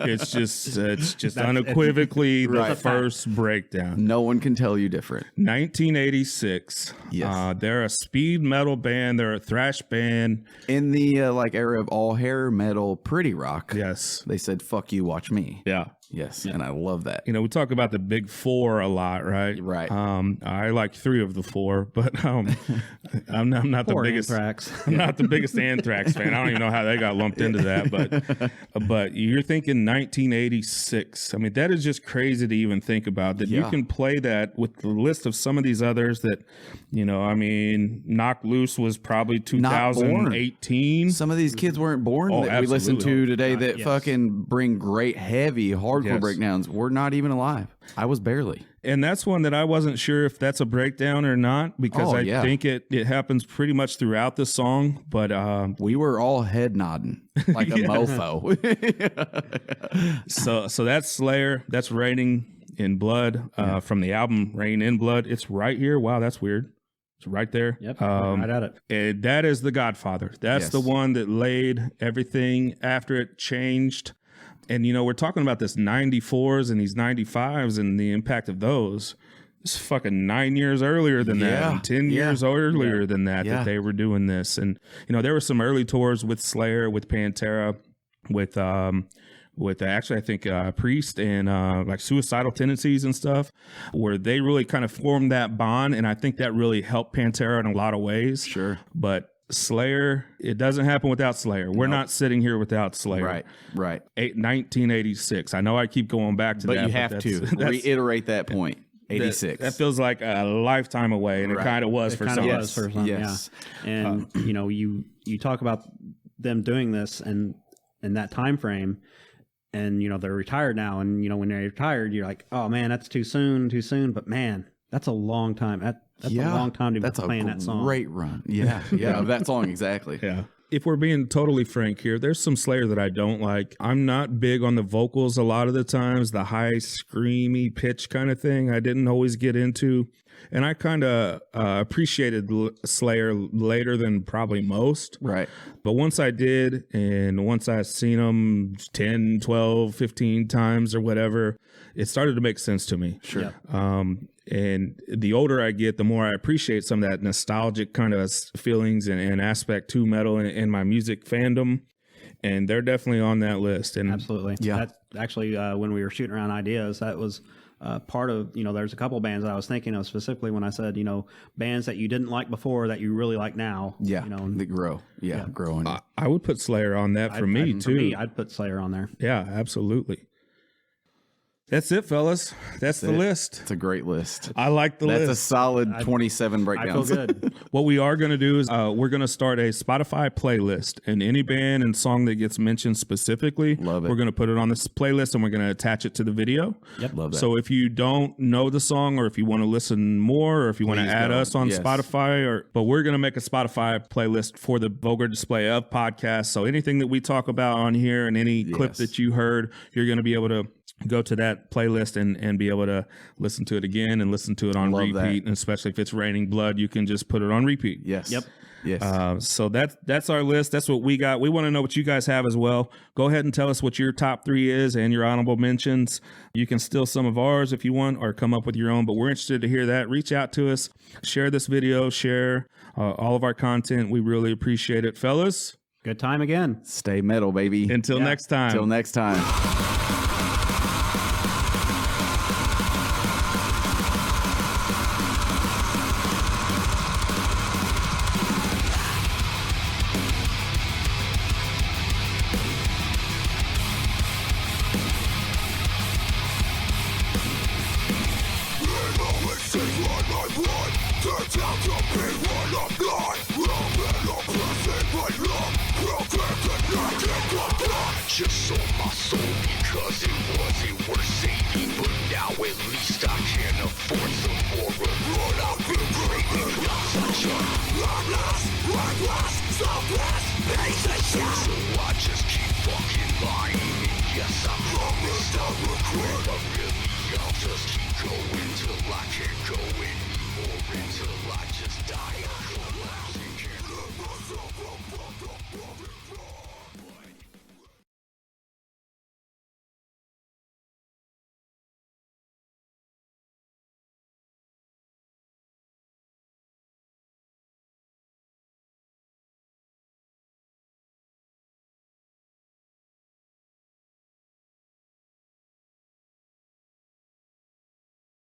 It's just unequivocally the Right. first breakdown. No one can tell you different. 1986. Yes. They're a speed metal band. They're a thrash band. In the era of all hair metal pretty rock. Yes. They said, "Fuck you, watch me." Yeah. Yes, and I love that. You know, we talk about the big 4 a lot, right? Right. I like 3 of the 4, but I'm not the Poor biggest. Anthrax. I'm not the biggest Anthrax fan. I don't even know how they got lumped into that, but you're thinking 1986. I mean, that is just crazy to even think about. That you Yeah. can play that with the list of some of these others that, you know, I mean, Knock Loose was probably Not born. 2018. Some of these kids weren't born Oh, that we listen absolutely. to today that yes. fucking bring great, heavy, hardcore Yes. breakdowns. We're not even alive. I was barely. And that's one that I wasn't sure if that's a breakdown or not, because Oh, I yeah. think it happens pretty much throughout the song. But We were all head nodding like a mofo. so that's Slayer. That's Raining in Blood from the album Rain in Blood. It's right here. Wow, that's weird. It's right there. Yep. Right at it. And that is the Godfather. That's Yes. the one that laid everything after it changed. And, you know, we're talking about this 94s and these 95s and the impact of those. It's fucking 9 years earlier than that, Yeah. and 10 Yeah. years earlier than that, Yeah. that they were doing this. And, you know, there were some early tours with Slayer, with Pantera, with actually, I think, Priest and like Suicidal Tendencies and stuff, where they really kind of formed that bond. And I think that really helped Pantera in a lot of ways. Sure. But Slayer, it doesn't happen without Slayer. We're not sitting here without Slayer. Right. 1986. I know I keep going back to But that. you have to that's- reiterate that point. 86. That feels like a lifetime away, and Right. it kind of was It for kind of some. was for some, Yes. yeah. And you know, you talk about them doing this and in that time frame, and you know they're retired now, and you know when they're retired, you're like, oh man, that's too soon. But man, that's a long time. That's a long time to be That's playing a that song. great run. Yeah. Yeah. Of that song, exactly. Yeah. If we're being totally frank here, there's some Slayer that I don't like. I'm not big on the vocals a lot of the times, the high, screamy pitch kind of thing. I didn't always get into. And I kind of appreciated Slayer later than probably most. Right. But once I did, and once I've seen them 10, 12, 15 times or whatever, it started to make sense to me. Sure. And the older I get, the more I appreciate some of that nostalgic kind of feelings and aspect to metal and my music fandom. And they're definitely on that list. And Absolutely. Yeah. That's actually when we were shooting around ideas, that was part of, you know, there's a couple bands that I was thinking of specifically when I said, you know, bands that you didn't like before that you really like now. Yeah. You know, They grow. Yeah. Growing. I would put Slayer on that for me, too. For me, I'd put Slayer on there. Yeah, absolutely. That's it, fellas. That's the it. list. It's a great list. I like the That's a list. solid 27 I feel breakdowns. good. What we are going to do is we're going to start a Spotify playlist, and any band and song that gets mentioned specifically, Love it. we're going to put it on this playlist, and we're going to attach it to the video. Love that. So if you don't know the song, or if you want to listen more, or if you want to Please add go. us on Yes. Spotify, but we're going to make a Spotify playlist for the Vulgar Display of Podcast. So anything that we talk about on here and any clip Yes. that you heard, you're going to be able to go to that playlist and be able to listen to it again and listen to it on Love repeat. that. And especially if it's Raining Blood, you can just put it on repeat. Yes. Yep. Yes. So that's our list. That's what we got. We want to know what you guys have as well. Go ahead and tell us what your top 3 is and your honorable mentions. You can steal some of ours if you want, or come up with your own, but we're interested to hear that. Reach out to us, share this video, share all of our content. We really appreciate it, fellas. Good time again. Stay metal, baby. Until next time. Until next time. Just sold my soul because it wasn't worth saving, but now at least I can afford some more of what I've been craving. I'm such a long-lost, so-blessed piece of shit. So I just keep fucking lying, and yes, I promise I'll regret, but really I'll just keep going till I can't go anymore, until I just die.